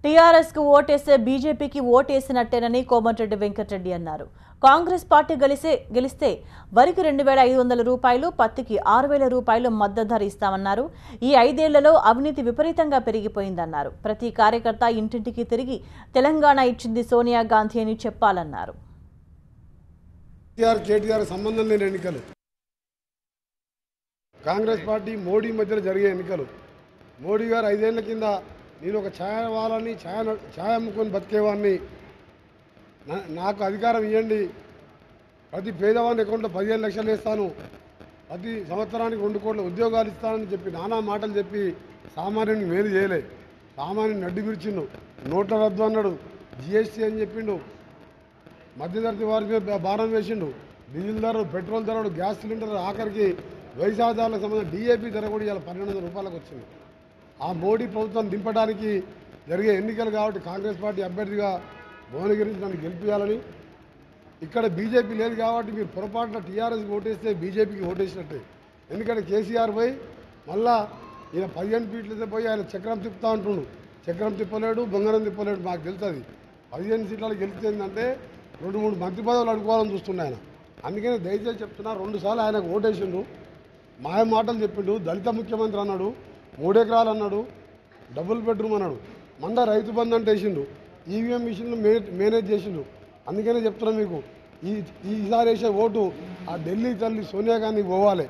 TRS కు ఓటేస్తే బీజేపీకి ఓటేసినట్టేనని కోమటిరెడ్డి వెంకటరెడ్డి అన్నారు. కాంగ్రెస్ పార్టీ గెలిస్తే వరికి 2500 రూపాయలు, పత్తికి 6000 రూపాయలు మద్దతు ధర ఇస్తామన్నారు. ఈ 5 ఏళ్లలో అవినీతి విపరీతంగా పెరిగిపోయిందన్నారు. ప్రతి కార్యకర్త ఇంటింటికి తిరిగి తెలంగాణ ఇచ్చింది సోనియా గాంధీ అని చెప్పాలన్నారు. సంబంధం లేని ఎన్నికలు, కాంగ్రెస్ పార్టీ మోడీ మధ్యలో జరిగే ఎన్నికలు. మోడీ గారు 5 ఏళ్ల కింద నేను ఒక ఛాయ వాళ్ళని ఛాయ అమ్ముకొని బతికేవాడిని, నాకు అధికారం ఇవ్వండి, ప్రతి పేదవాడిని అకౌంట్లో 15 లక్షలు వేస్తాను, ప్రతి సంవత్సరానికి 2 కోట్ల ఉద్యోగాలు ఇస్తానని చెప్పి నానా మాటలు చెప్పి సామాన్యుని మేలు చేయలే. సామాన్యుని అడ్డు విరిచిండు, నోట్ల రద్దు అన్నాడు, జిఎస్టీ అని చెప్పిండు, మధ్యతరగతి వారికి భారం వేసిండు, డీజిల్ ధరలు, పెట్రోల్ ధరలు, గ్యాస్ సిలిండర్, ఆఖరికి వైశాఖాలకు సంబంధించిన డిఏపీ ధర కూడా ఇలా 1200 రూపాయలకు వచ్చింది. ఆ మోడీ ప్రభుత్వం దింపడానికి జరిగే ఎన్నికలు కాబట్టి కాంగ్రెస్ పార్టీ అభ్యర్థిగా భువనగిరి నుంచి నన్ను గెలిపించాలని. ఇక్కడ బీజేపీ లేదు కాబట్టి మీరు పొరపాటున టీఆర్ఎస్కి ఓటేస్తే బీజేపీకి ఓటేసినట్టే. ఎందుకంటే కేసీఆర్ పోయి మళ్ళా ఈయన 15 ఫీట్లతో పోయి ఆయన చక్రం తిప్పుతా అంటుండు. చక్రం తిప్పలేడు, బొంగరం తిప్పలేడు. మాకు తెలుస్తుంది 15 సీట్లలో గెలిచిందంటే 2-3 మంత్రి పదవులు అడుకోవాలని చూస్తుండే ఆయన. అందుకనే దయచేసి చెప్తున్నా, 2 సార్లు ఆయనకు ఓటేసిండు, మాయ మాటలు చెప్పిండు, దళిత ముఖ్యమంత్రి అన్నాడు, 3 ఎకరాలు అన్నాడు, డబుల్ బెడ్రూమ్ అన్నాడు, మంద రైతు బంధు అంటే వేసిండు, ఈవీఎం మిషన్లు మేనేజ్ చేసిండు. అందుకనే చెప్తున్నా మీకు, ఈసారి వేసే ఓటు ఆ ఢిల్లీ తల్లి సోనియా గాంధీ పోవాలి.